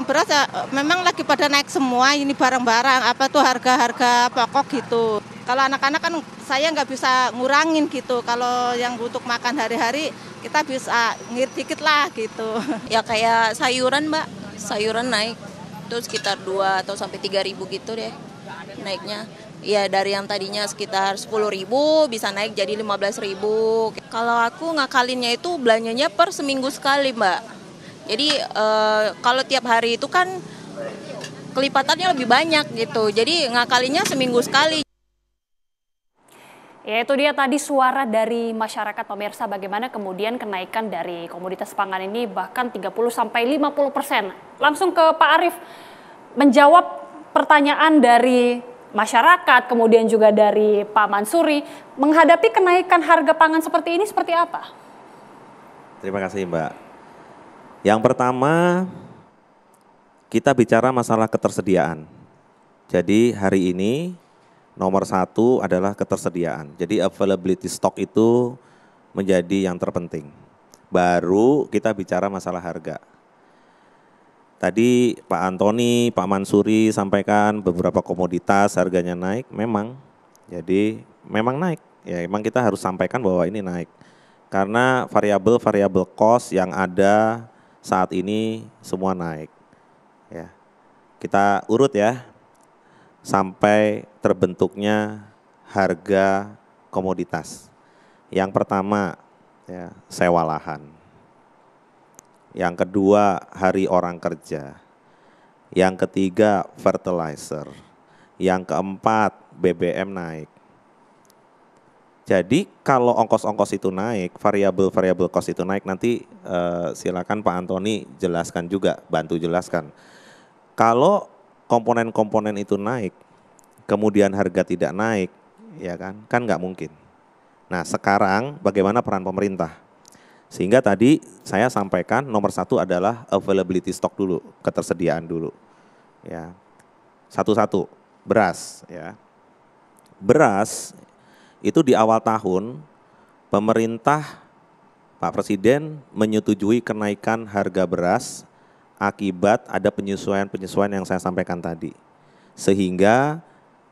Beras ya, memang lagi pada naik semua ini barang-barang, apa tuh harga-harga pokok gitu. Kalau anak-anak kan saya nggak bisa ngurangin gitu, kalau yang untuk makan hari-hari kita bisa ngirit dikit lah gitu. Ya kayak sayuran Mbak, sayuran naik itu sekitar 2 atau sampai 3.000 gitu deh naiknya. Ya dari yang tadinya sekitar 10.000 bisa naik jadi 15.000. Kalau aku ngakalinnya itu belanjanya per seminggu sekali Mbak. Jadi kalau tiap hari itu kan kelipatannya lebih banyak gitu. Jadi ngakalinnya seminggu sekali. Ya itu dia tadi suara dari masyarakat pemirsa bagaimana kemudian kenaikan dari komoditas pangan ini bahkan 30-50%. Langsung ke Pak Arief menjawab pertanyaan dari masyarakat kemudian juga dari Pak Mansuri menghadapi kenaikan harga pangan seperti ini seperti apa? Terima kasih Mbak. Yang pertama kita bicara masalah ketersediaan. Jadi hari ini nomor satu adalah ketersediaan. Jadi availability stock itu menjadi yang terpenting. Baru kita bicara masalah harga. Tadi Pak Antoni, Pak Mansuri sampaikan beberapa komoditas harganya naik, memang. Jadi memang naik. Ya memang kita harus sampaikan bahwa ini naik. Karena variabel-variabel cost yang ada saat ini semua naik. Ya. Kita urut ya. Sampai terbentuknya harga komoditas. Yang pertama ya, sewa lahan. Yang kedua hari orang kerja. Yang ketiga fertilizer. Yang keempat BBM naik. Jadi kalau ongkos-ongkos itu naik, variabel-variabel cost itu naik, nanti silakan Pak Antoni jelaskan juga, bantu jelaskan. Kalau komponen-komponen itu naik, kemudian harga tidak naik, ya kan nggak mungkin. Nah sekarang bagaimana peran pemerintah? Sehingga tadi saya sampaikan nomor satu adalah availability stock dulu, ketersediaan dulu. Ya, satu-satu, beras. Ya, beras itu di awal tahun pemerintah Pak Presiden menyetujui kenaikan harga beras akibat ada penyesuaian-penyesuaian yang saya sampaikan tadi. Sehingga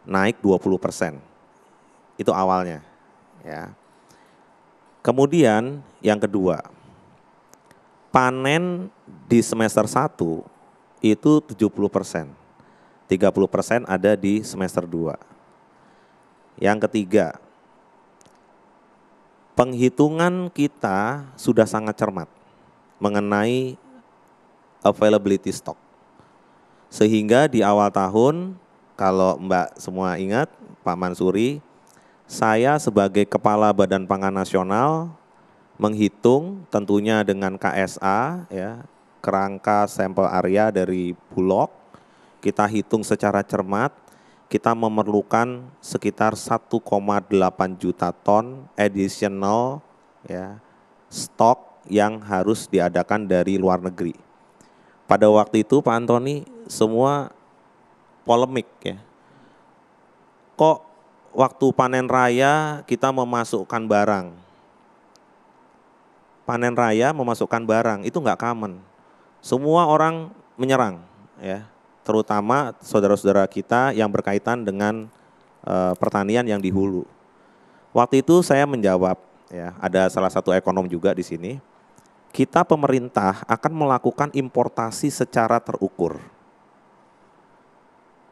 naik 20%. Itu awalnya. Ya. Kemudian yang kedua, panen di semester 1 itu 70%. 30% ada di semester 2. Yang ketiga, penghitungan kita sudah sangat cermat mengenai availability stock. Sehingga di awal tahun, kalau Mbak semua ingat, Pak Mansuri, saya sebagai Kepala Badan Pangan Nasional menghitung tentunya dengan KSA, ya, kerangka sampel area dari Bulog, kita hitung secara cermat, kita memerlukan sekitar 1,8 juta ton additional ya, stok yang harus diadakan dari luar negeri. Pada waktu itu Pak Antoni semua polemik ya. Kok waktu panen raya kita memasukkan barang? Panen raya memasukkan barang itu nggak common. Semua orang menyerang ya. Terutama saudara-saudara kita yang berkaitan dengan pertanian yang di hulu. Waktu itu saya menjawab, ya, ada salah satu ekonom juga di sini, kita pemerintah akan melakukan importasi secara terukur.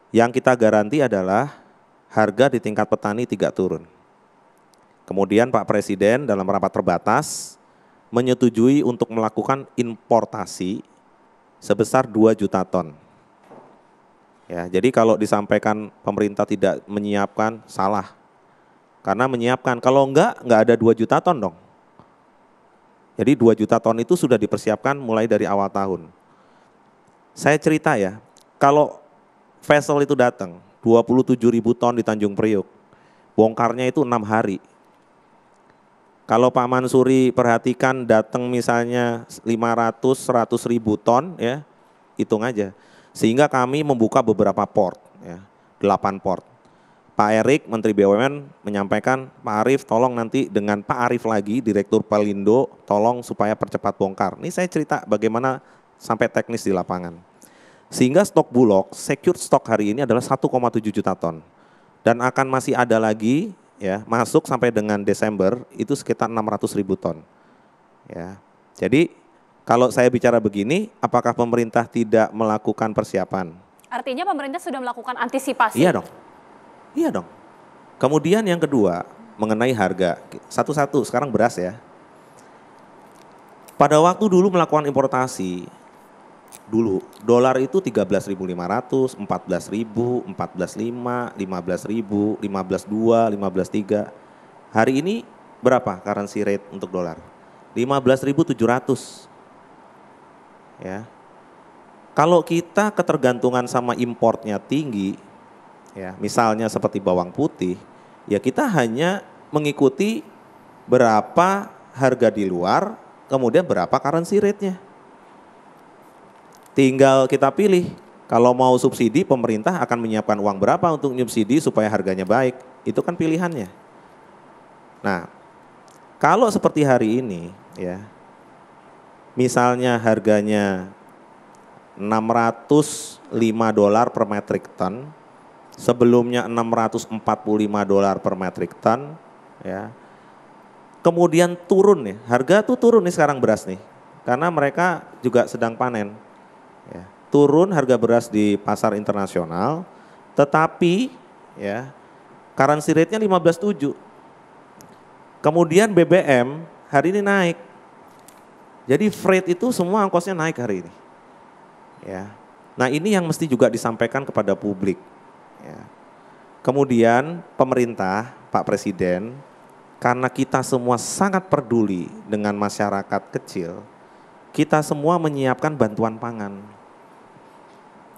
Yang kita garanti adalah harga di tingkat petani tidak turun. Kemudian Pak Presiden dalam rapat terbatas menyetujui untuk melakukan importasi sebesar 2 juta ton. Ya, jadi kalau disampaikan pemerintah tidak menyiapkan, salah. Karena menyiapkan, kalau enggak ada 2 juta ton dong. Jadi 2 juta ton itu sudah dipersiapkan mulai dari awal tahun. Saya cerita ya, kalau vessel itu datang, 27.000 ton di Tanjung Priok, bongkarnya itu 6 hari. Kalau Pak Mansuri perhatikan datang misalnya 500-100.000 ton, ya, hitung aja. Sehingga kami membuka beberapa port, ya, 8 port. Pak Erik, Menteri BUMN menyampaikan, Pak Arief tolong nanti dengan Pak Arief lagi, Direktur Pelindo, tolong supaya percepat bongkar. Ini saya cerita bagaimana sampai teknis di lapangan. Sehingga stok Bulog, secured stok hari ini adalah 1,7 juta ton. Dan akan masih ada lagi ya masuk sampai dengan Desember itu sekitar 600.000 ton. Ya. Jadi kalau saya bicara begini, apakah pemerintah tidak melakukan persiapan? Artinya pemerintah sudah melakukan antisipasi. Iya dong. Iya dong. Kemudian yang kedua, mengenai harga. Satu-satu, sekarang beras ya. Pada waktu dulu melakukan importasi, dulu dolar itu 13.500, 14.000, 14.500, 15.000, 15.200, 15.300. Hari ini berapa currency rate untuk dolar? 15.700. Ya. Kalau kita ketergantungan sama importnya tinggi, ya, misalnya seperti bawang putih, ya kita hanya mengikuti berapa harga di luar, kemudian berapa currency rate-nya. Tinggal kita pilih, kalau mau subsidi pemerintah akan menyiapkan uang berapa untuk subsidi supaya harganya baik, itu kan pilihannya. Nah, kalau seperti hari ini, ya, misalnya harganya $605 per metric ton, sebelumnya $645 per metric ton, ya. Kemudian turun nih, harga tuh turun nih sekarang beras nih, karena mereka juga sedang panen. Ya, turun harga beras di pasar internasional, tetapi ya currency rate-nya 15.7. Kemudian BBM hari ini naik, jadi freight itu semua ongkosnya naik hari ini. Ya. Nah ini yang mesti juga disampaikan kepada publik. Ya. Kemudian pemerintah, Pak Presiden, karena kita semua sangat peduli dengan masyarakat kecil, kita semua menyiapkan bantuan pangan.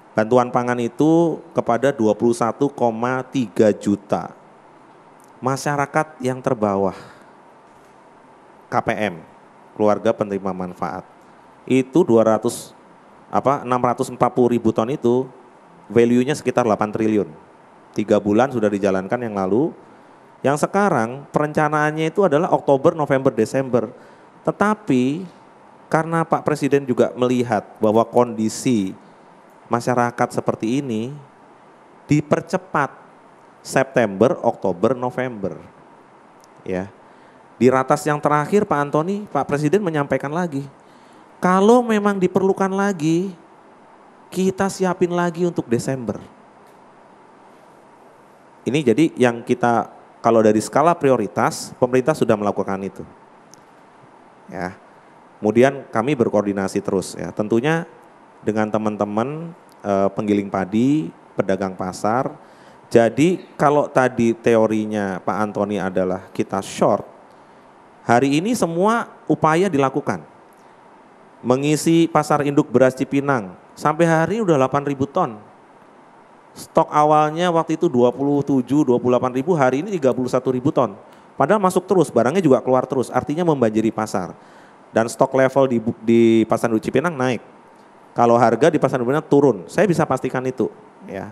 Bantuan pangan itu kepada 21,3 juta masyarakat yang terbawah, KPM, keluarga penerima manfaat. Itu 640.000 ton itu value-nya sekitar 8 triliun. 3 bulan sudah dijalankan yang lalu. Yang sekarang perencanaannya itu adalah Oktober, November, Desember. Tetapi karena Pak Presiden juga melihat bahwa kondisi masyarakat seperti ini, dipercepat September, Oktober, November. Ya. Di ratas yang terakhir Pak Antoni, Pak Presiden menyampaikan lagi, kalau memang diperlukan lagi, kita siapin lagi untuk Desember. Ini jadi yang kita, kalau dari skala prioritas, pemerintah sudah melakukan itu. Ya. Kemudian kami berkoordinasi terus ya, tentunya dengan teman-teman penggiling padi, pedagang pasar. Jadi kalau tadi teorinya Pak Antoni adalah kita short, hari ini semua upaya dilakukan. Mengisi pasar induk beras Cipinang, sampai hari ini udah 8.000 ton. Stok awalnya waktu itu 27-28.000, hari ini 31.000 ton. Padahal masuk terus, barangnya juga keluar terus, artinya membanjiri pasar. Dan stok level di pasar induk Cipinang naik. Kalau harga di pasar induk Cipinang turun, saya bisa pastikan itu. Ya.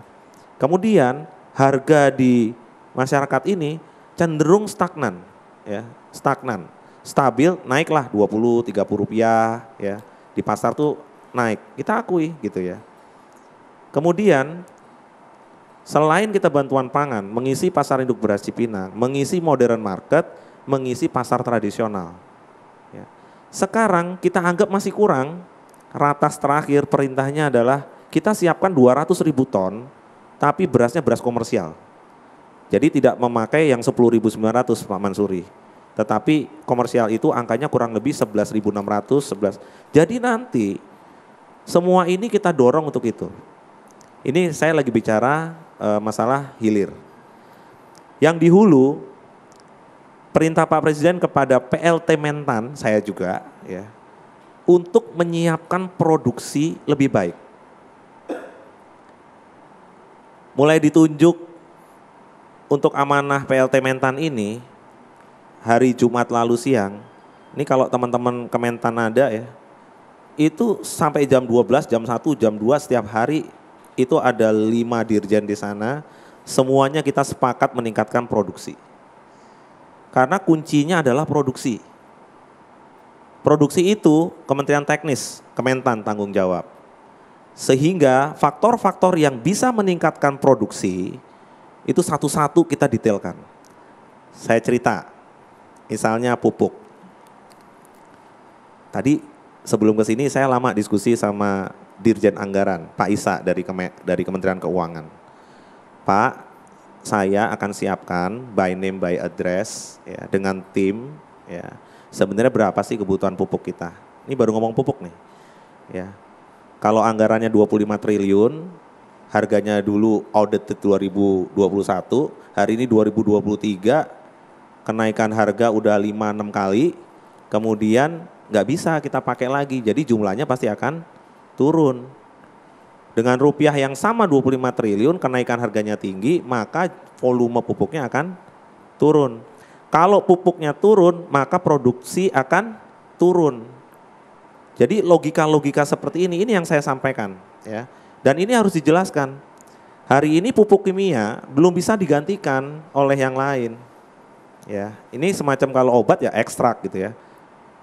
Kemudian harga di masyarakat ini cenderung stagnan, ya, stagnan. Stabil, naiklah 20-30 rupiah, ya, di pasar tuh naik, kita akui gitu ya. Kemudian selain kita bantuan pangan, mengisi pasar induk beras Cipinang, mengisi modern market, mengisi pasar tradisional. Ya. Sekarang kita anggap masih kurang, ratas terakhir perintahnya adalah kita siapkan 200.000 ton, tapi berasnya beras komersial. Jadi tidak memakai yang 10.900 Pak Mansuri. Tetapi komersial itu angkanya kurang lebih 11.600, 11. Jadi nanti semua ini kita dorong untuk itu. Ini saya lagi bicara masalah hilir. Yang di hulu, perintah Pak Presiden kepada PLT Mentan, saya juga ya, untuk menyiapkan produksi lebih baik. Mulai ditunjuk untuk amanah PLT Mentan ini, hari Jumat lalu siang, ini kalau teman-teman Kementan ada ya, itu sampai jam 12, jam 1, jam 2 setiap hari itu ada 5 dirjen di sana, semuanya kita sepakat meningkatkan produksi. Karena kuncinya adalah produksi. Produksi itu Kementerian Teknis, Kementan tanggung jawab. Sehingga faktor-faktor yang bisa meningkatkan produksi itu satu-satu kita detailkan. Saya cerita, misalnya pupuk. Tadi sebelum ke sini saya lama diskusi sama Dirjen Anggaran, Pak Isa dari Kementerian Keuangan. Pak, saya akan siapkan by name by address ya, dengan tim ya. Sebenarnya berapa sih kebutuhan pupuk kita? Ini baru ngomong pupuk nih. Ya. Kalau anggarannya 25 triliun, harganya dulu audited 2021, hari ini 2023, kenaikan harga udah 5-6 kali, kemudian nggak bisa kita pakai lagi, jadi jumlahnya pasti akan turun. Dengan rupiah yang sama 25 triliun, kenaikan harganya tinggi, maka volume pupuknya akan turun. Kalau pupuknya turun, maka produksi akan turun. Jadi logika-logika seperti ini yang saya sampaikan ya. Dan ini harus dijelaskan. Hari ini pupuk kimia belum bisa digantikan oleh yang lain. Ya, ini semacam kalau obat ya ekstrak gitu ya.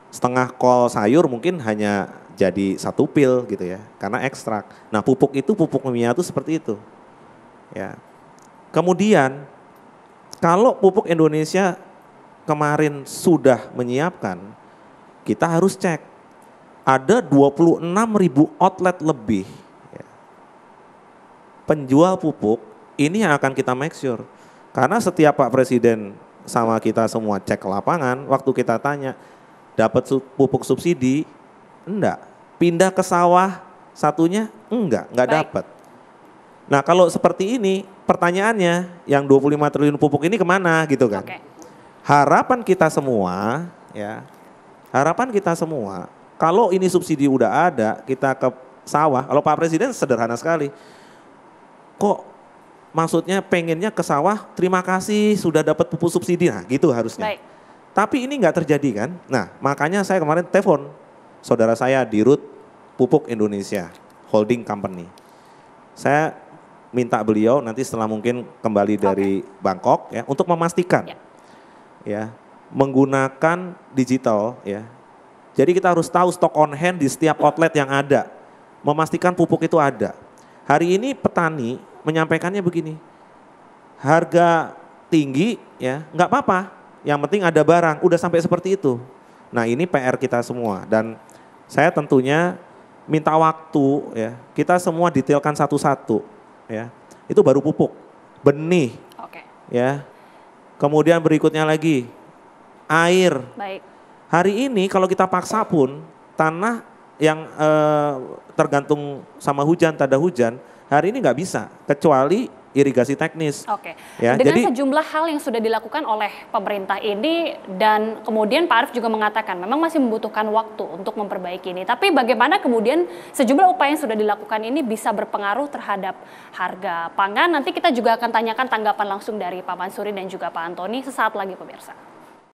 Setengah kol sayur mungkin hanya jadi 1 pil gitu ya, karena ekstrak. Nah, pupuk kimia itu seperti itu. Ya. Kemudian kalau pupuk Indonesia kemarin sudah menyiapkan, kita harus cek. Ada 26.000 outlet lebih ya, penjual pupuk, ini yang akan kita make sure. Karena setiap Pak Presiden sama kita semua cek ke lapangan, waktu kita tanya, dapat pupuk subsidi? Enggak. Pindah ke sawah satunya? Enggak dapat. Nah kalau seperti ini, pertanyaannya yang 25 triliun pupuk ini kemana gitu kan? Okay. Harapan kita semua, ya, kalau ini subsidi udah ada, kita ke sawah, kalau Pak Presiden sederhana sekali, kok maksudnya pengennya ke sawah, terima kasih sudah dapat pupuk subsidi, nah gitu harusnya. Baik. Tapi ini nggak terjadi kan? Nah makanya saya kemarin telepon saudara saya di Dirut Pupuk Indonesia Holding Company. Saya minta beliau nanti setelah mungkin kembali dari Bangkok ya untuk memastikan ya menggunakan digital ya. Jadi kita harus tahu stok on hand di setiap outlet yang ada, memastikan pupuk itu ada. Hari ini petani menyampaikannya begini, harga tinggi ya nggak apa-apa, yang penting ada barang, udah sampai seperti itu. Nah ini PR kita semua dan saya tentunya minta waktu ya, kita semua detailkan satu-satu ya. Itu baru pupuk, benih ya. Kemudian berikutnya lagi air. Baik. Hari ini kalau kita paksa pun tanah yang tergantung sama hujan, tanda hujan, hari ini nggak bisa kecuali irigasi teknis. Oke. Ya, dengan sejumlah hal yang sudah dilakukan oleh pemerintah ini dan kemudian Pak Arief juga mengatakan memang masih membutuhkan waktu untuk memperbaiki ini. Tapi bagaimana kemudian sejumlah upaya yang sudah dilakukan ini bisa berpengaruh terhadap harga pangan? Nanti kita juga akan tanyakan tanggapan langsung dari Pak Mansuri dan juga Pak Antoni sesaat lagi pemirsa.